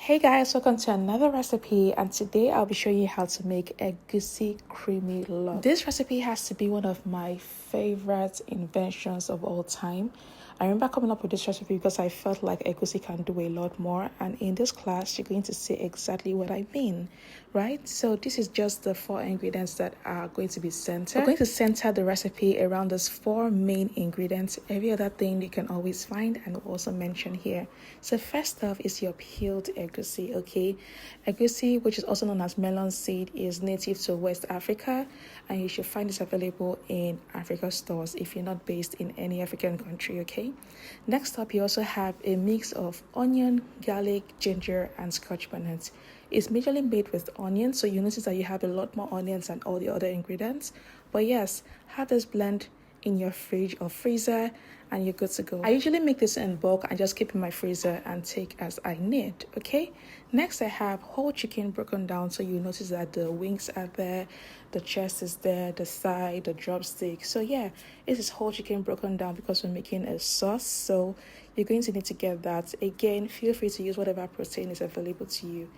Hey guys, welcome to another recipe, and today I'll be showing you how to make egusi creamy love. This recipe has to be one of my favorite inventions of all time. I remember coming up with this recipe because I felt like egusi can do a lot more, and in this class you're going to see exactly what I mean, right? So this is just the 4 ingredients that are going to be centered. We're going to center the recipe around those 4 main ingredients. Every other thing you can always find and also mention here. So first off is your peeled egusi, okay? Egusi, which is also known as melon seed, is native to West Africa, and you should find this available in Africa stores if you're not based in any African country, okay? Next up, you also have a mix of onion, garlic, ginger, and scotch bonnet. It's majorly made with onions, so you notice that you have a lot more onions than all the other ingredients. But yes, have this blend in your fridge or freezer and you're good to go. I usually make this in bulk and just keep in my freezer and take as I need, okay? Next, I have whole chicken broken down, so you notice that the wings are there, the chest is there, the side, the drumstick. So yeah, this is whole chicken broken down because we're making a sauce, so you're going to need to get that. Again, feel free to use whatever protein is available to you.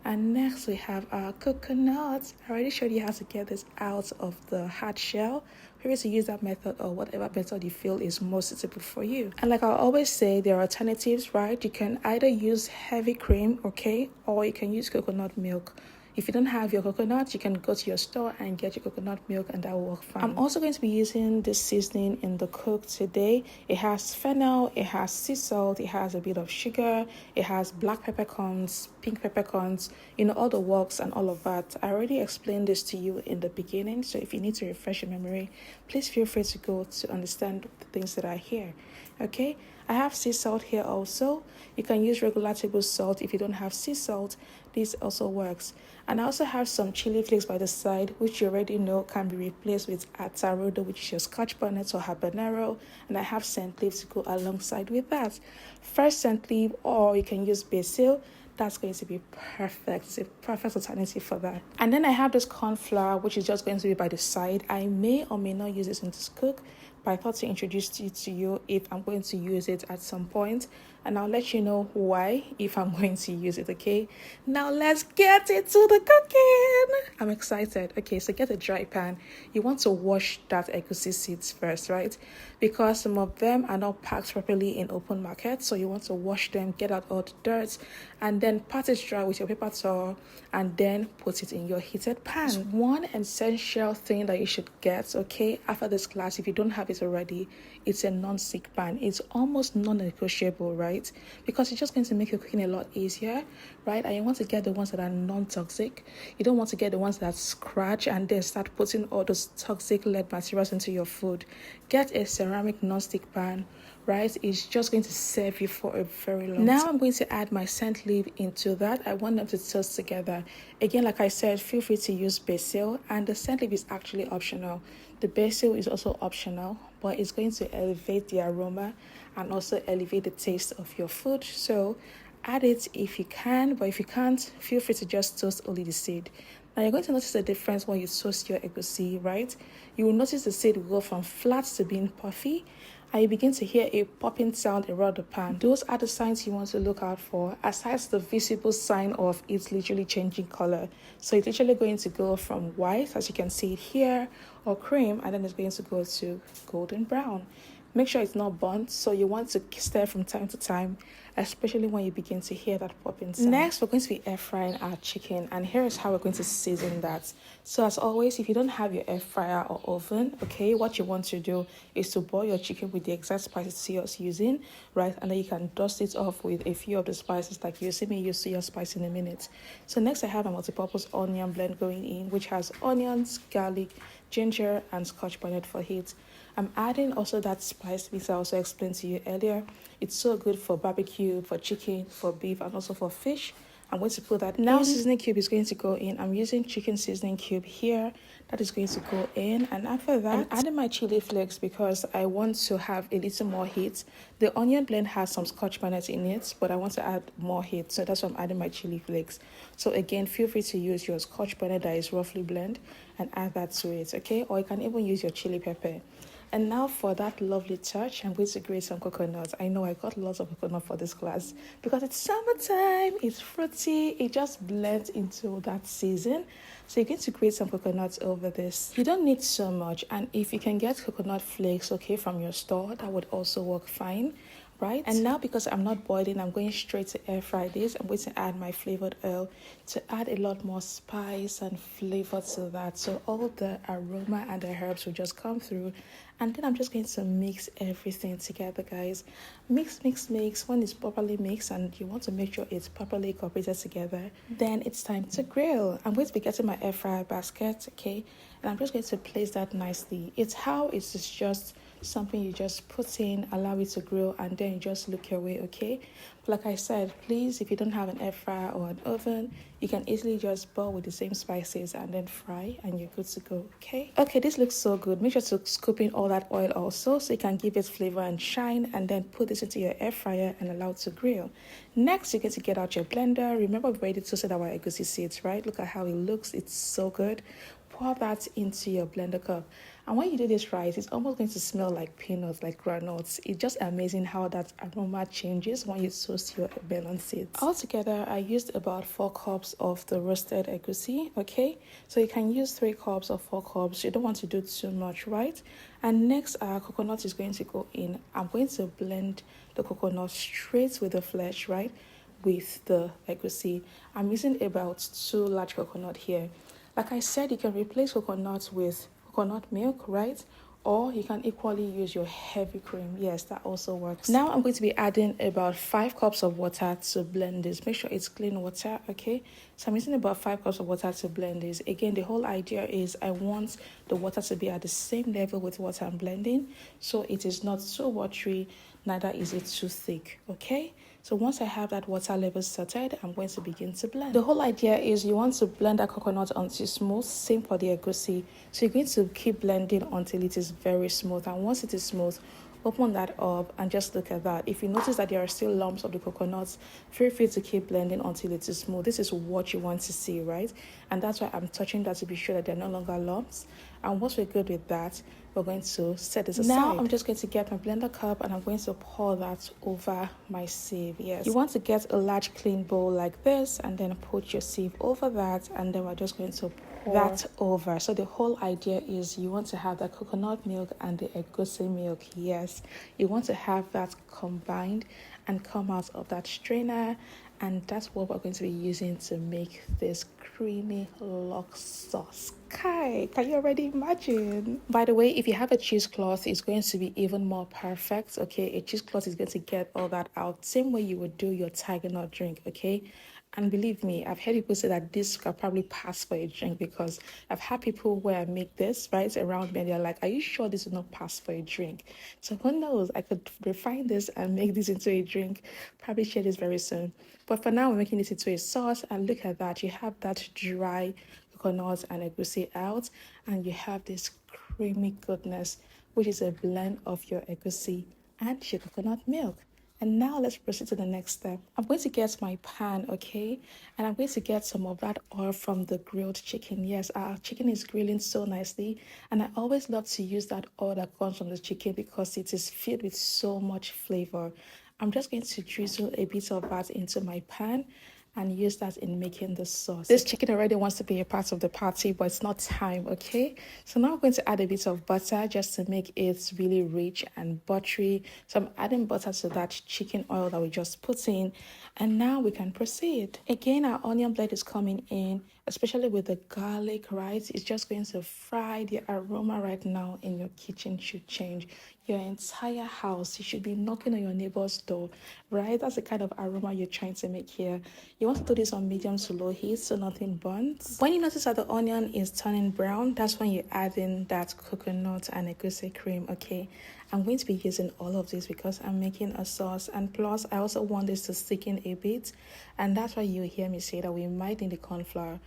And next we have our coconut. I already showed you how to get this out of the hard shell. Feel free to use that method or whatever method you feel is most suitable for you. And like I always say, there are alternatives, right? You can either use heavy cream, okay, or you can use coconut milk. If you don't have your coconut, you can go to your store and get your coconut milk and that will work fine. I'm also going to be using this seasoning in the cook today. It has fennel, it has sea salt, it has a bit of sugar, it has black peppercorns, pink peppercorns, all the works and all of that. I already explained this to you in the beginning, so if you need to refresh your memory, please feel free to go to understand the things that are here, okay? I have sea salt here also. You can use regular table salt if you don't have sea salt. This also works. And I also have some chili flakes by the side, which you already know can be replaced with atarudo, which is your scotch bonnet or habanero. And I have scent leaves to go alongside with that. Fresh scent leaf, or you can use basil. That's going to be perfect. It's a perfect alternative for that. And then I have this corn flour, which is just going to be by the side. I may or may not use this in this cook, but I thought to introduce it to you if I'm going to use it at some point, and I'll let you know why if I'm going to use it, okay? Now let's get into the cooking. I'm excited. Okay, so get a dry pan. You want to wash that egusi seeds first, right? Because some of them are not packed properly in open market, so you want to wash them, get out all the dirt, and then pat it dry with your paper towel, and then put it in your heated pan. One essential thing that you should get, okay, after this class, if you don't have it already, it's a non-stick pan. It's almost non-negotiable, right? Because it's just going to make your cooking a lot easier, right? And you want to get the ones that are non-toxic. You don't want to get the ones that scratch and then start putting all those toxic lead materials into your food. Get a ceramic non-stick pan, right? It's just going to serve you for a very long time. Now I'm going to add my scent leaf into that. I want them to toast together. Again, like I said, feel free to use basil, and the scent leaf is actually optional. The basil is also optional, but it's going to elevate the aroma and also elevate the taste of your food. So add it if you can, but if you can't, feel free to just toast only the seed. Now you're going to notice the difference when you toast your egusi, right? You will notice the seed will go from flat to being puffy, and you begin to hear a popping sound around the pan. Those are the signs you want to look out for, aside the visible sign of it's literally changing color. So it's literally going to go from white, as you can see it here, or cream, and then it's going to go to golden brown. Make sure it's not burnt, so you want to stir from time to time, especially when you begin to hear that popping sound. Next, we're going to be air frying our chicken, and here is how we're going to season that. So as always, if you don't have your air fryer or oven, okay, what you want to do is to boil your chicken with the exact spices you're using, right? And then you can dust it off with a few of the spices, like you see me use your spice in a minute. So next, I have a multi-purpose onion blend going in, which has onions, garlic, ginger, and scotch bonnet for heat. I'm adding also that spice mix I also explained to you earlier. It's so good for barbecue, for chicken, for beef, and also for fish. I'm going to put that now. Seasoning cube is going to go in. I'm using chicken seasoning cube here. That is going to go in, and after that, I'm adding my chili flakes because I want to have a little more heat. The onion blend has some scotch bonnet in it, but I want to add more heat, so that's why I'm adding my chili flakes. So again, feel free to use your scotch bonnet that is roughly blend and add that to it, okay? Or you can even use your chili pepper. And now for that lovely touch, I'm going to grate some coconuts. I know I got lots of coconut for this class because it's summertime, it's fruity, it just blends into that season. So you're going to grate some coconuts over this. You don't need so much, and if you can get coconut flakes, okay, from your store, that would also work fine. Right, and now because I'm not boiling, I'm going straight to air fry this. I'm going to add my flavored oil to add a lot more spice and flavor to that, so all the aroma and the herbs will just come through. And then I'm just going to mix everything together, guys. Mix. When it's properly mixed and you want to make sure it's properly incorporated together, then it's time to grill. I'm going to be getting my air fryer basket, okay, and I'm just going to place that nicely. It's just something you just put in, allow it to grill, and then you just look your way, okay? But like I said, please, if you don't have an air fryer or an oven, you can easily just boil with the same spices and then fry, and you're good to go, okay? Okay, this looks so good. Make sure to scoop in all that oil also so you can give it flavor and shine, and then put this into your air fryer and allow it to grill. Next, you're going to get out your blender. Remember, we already toasted our egusi seeds, right? Look at how it looks. It's so good. Pour that into your blender cup. And when you do this right, it's almost going to smell like peanuts, like granules. It's just amazing how that aroma changes when you toast your melon seeds. Altogether, I used about 4 cups of the roasted egusi, okay? So you can use 3 cups or 4 cups. You don't want to do too much, right? And next, our coconut is going to go in. I'm going to blend the coconut straight with the flesh, right? With the egusi. I'm using about 2 large coconut here. Like I said, you can replace coconut with coconut milk, right? Or you can equally use your heavy cream. Yes, that also works. Now I'm going to be adding about 5 cups of water to blend this. Make sure it's clean water, okay? So I'm using about 5 cups of water to blend this. Again, the whole idea is I want the water to be at the same level with what I'm blending, so it is not too watery, neither is it too thick, okay? So once I have that water level sorted, I'm going to begin to blend. The whole idea is you want to blend that coconut until smooth, same for the egusi. So you're going to keep blending until it is very smooth, and once it is smooth, open that up and just look at that. If you notice that there are still lumps of the coconuts, feel free to keep blending until it is smooth. This is what you want to see, right? And that's why I'm touching that to be sure that they're no longer lumps. And once we're good with that, we're going to set this aside. Now I'm just going to get my blender cup and I'm going to pour that over my sieve. Yes, you want to get a large clean bowl like this and then put your sieve over that, and then we're just going to pour that over. So the whole idea is you want to have the coconut milk and the egusi milk. Yes, you want to have that combined and come out of that strainer, and that's what we're going to be using to make this creamy lox sauce. Kai, can you already imagine? By the way, if you have a cheesecloth, it's going to be even more perfect, okay? A cheesecloth is going to get all that out, same way you would do your tiger nut drink, okay? And believe me, I've heard people say that this could probably pass for a drink, because I've had people where I make this, right, around me, and they're like, are you sure this will not pass for a drink? So who knows, I could refine this and make this into a drink. Probably share this very soon. But for now, we're making this into a sauce, and look at that. You have that dry coconut and egusi out, and you have this creamy goodness, which is a blend of your egusi and your coconut milk. And now let's proceed to the next step. I'm going to get my pan, okay? And I'm going to get some of that oil from the grilled chicken. Yes, our chicken is grilling so nicely. And I always love to use that oil that comes from the chicken because it is filled with so much flavor. I'm just going to drizzle a bit of that into my pan and use that in making the sauce. This chicken already wants to be a part of the party, but it's not time, okay? So now I'm going to add a bit of butter just to make it really rich and buttery. So I'm adding butter to that chicken oil that we just put in, and now we can proceed. Again, our onion blade is coming in, especially with the garlic, right? It's just going to fry. The aroma right now in your kitchen should change. Your entire house, you should be knocking on your neighbor's door, right? That's the kind of aroma you're trying to make here. You want to do this on medium to low heat so nothing burns. When you notice that the onion is turning brown, that's when you add in that coconut and egusi cream, okay? I'm going to be using all of this because I'm making a sauce, and plus I also want this to thicken a bit, and that's why you hear me say that we might need the corn flour.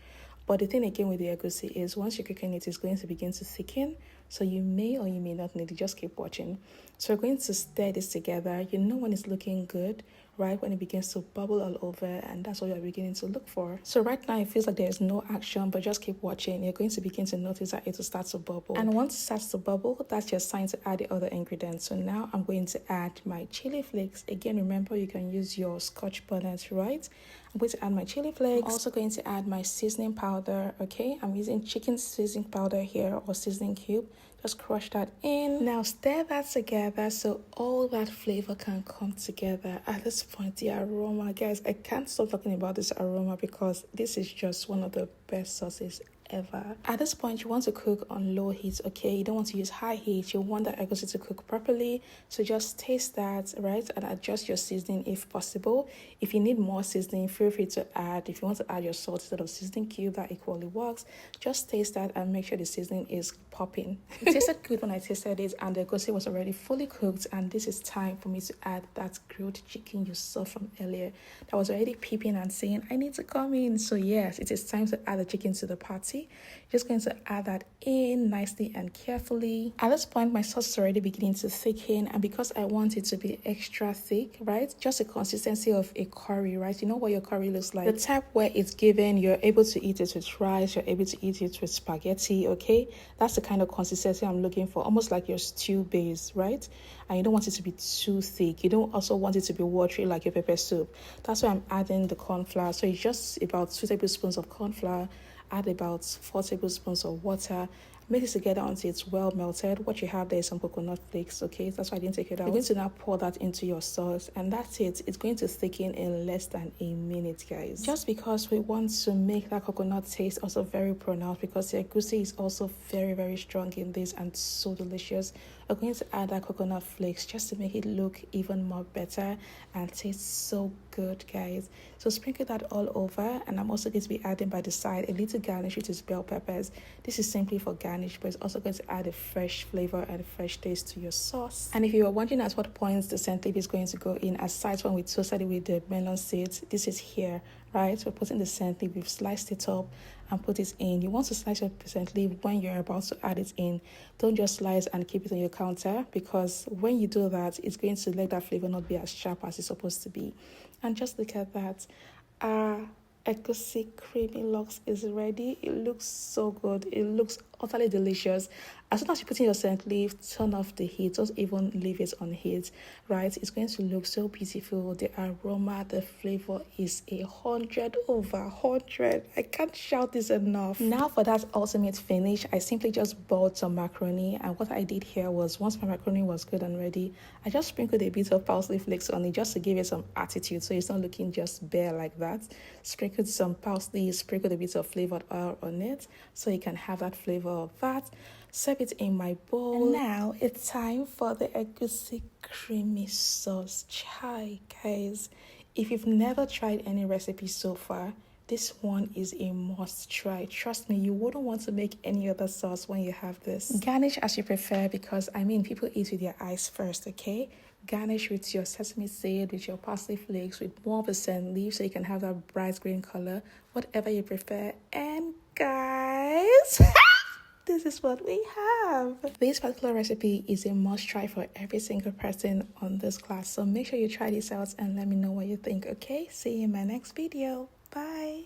But the thing again with the egusi is once you're cooking it, it's going to begin to thicken. So you may or you may not need it. Just keep watching. So we're going to stir this together. You know when it's looking good, right? When it begins to bubble all over, and that's what you're beginning to look for. So right now it feels like there's no action, but just keep watching. You're going to begin to notice that it will start to bubble. And once it starts to bubble, that's your sign to add the other ingredients. So now I'm going to add my chili flakes. Again, remember you can use your Scotch bonnet, right? I'm going to add my chili flakes. I'm also going to add my seasoning powder, okay? I'm using chicken seasoning powder here, or seasoning cube. Just crush that in. Now stir that together so all that flavor can come together. At this point, the aroma, guys, I can't stop talking about this aroma because this is just one of the best sauces ever. At this point, you want to cook on low heat, okay? You don't want to use high heat. You want that egusi to cook properly. So just taste that, right? And adjust your seasoning if possible. If you need more seasoning, feel free to add. If you want to add your salt instead of seasoning cube, that equally works. Just taste that and make sure the seasoning is popping. It tasted good when I tasted it, and the egusi was already fully cooked, and this is time for me to add that grilled chicken you saw from earlier that was already peeping and saying, I need to come in. So yes, it is time to add the chicken to the party. Just going to add that in nicely and carefully. At this point, my sauce is already beginning to thicken, and because I want it to be extra thick, right? Just the consistency of a curry, right? You know what your curry looks like? The type where it's given, you're able to eat it with rice, you're able to eat it with spaghetti, okay? That's the kind of consistency I'm looking for, almost like your stew base, right? And you don't want it to be too thick. You don't also want it to be watery like your pepper soup. That's why I'm adding the corn flour. So it's just about 2 tablespoons of corn flour. Add about 4 tablespoons of water. Mix it together until it's well melted. What you have there is some coconut flakes, okay? That's why I didn't take it out. You're going to now pour that into your sauce, and that's it. It's going to thicken in less than a minute, guys. Just because we want to make that coconut taste also very pronounced, because the egusi is also very, very strong in this and so delicious. We're going to add that coconut flakes just to make it look even more better and taste so good, guys. So sprinkle that all over, and I'm also going to be adding by the side a little garnish, which is bell peppers. This is simply for garnish, but it's also going to add a fresh flavor and a fresh taste to your sauce. And if you were wondering at what points the scent leaf is going to go in, aside from we toasted it with the melon seeds, this is here, right? We're putting the scent leaf, we've sliced it up and put it in. You want to slice your scent leaf when you're about to add it in. Don't just slice and keep it on your counter, because when you do that, it's going to let that flavor not be as sharp as it's supposed to be. And just look at that. Egusi creamy locks is ready. It looks so good. It looks utterly delicious. As soon as you put in your scent leaf, turn off the heat. Don't even leave it on heat, right? It's going to look so beautiful. The aroma, the flavor is 100 over 100. I can't shout this enough. Now for that ultimate finish, I simply just boiled some macaroni, and what I did here was, once my macaroni was good and ready, I just sprinkled a bit of parsley flakes on it just to give it some attitude, so it's not looking just bare like that. Sprinkled some parsley, sprinkled a bit of flavored oil on it so you can have that flavor of that. Serve it in my bowl. And now it's time for the egusi creamy sauce. Chai, guys. If you've never tried any recipe so far, this one is a must try. Trust me, you wouldn't want to make any other sauce when you have this. Garnish as you prefer, because I mean, people eat with their eyes first, okay? Garnish with your sesame seed, with your parsley flakes, with more of a scent leaf so you can have that bright green color, whatever you prefer. And guys, this is what we have. This particular recipe is a must try for every single person on this class. So make sure you try this out and let me know what you think, okay? See you in my next video. Bye.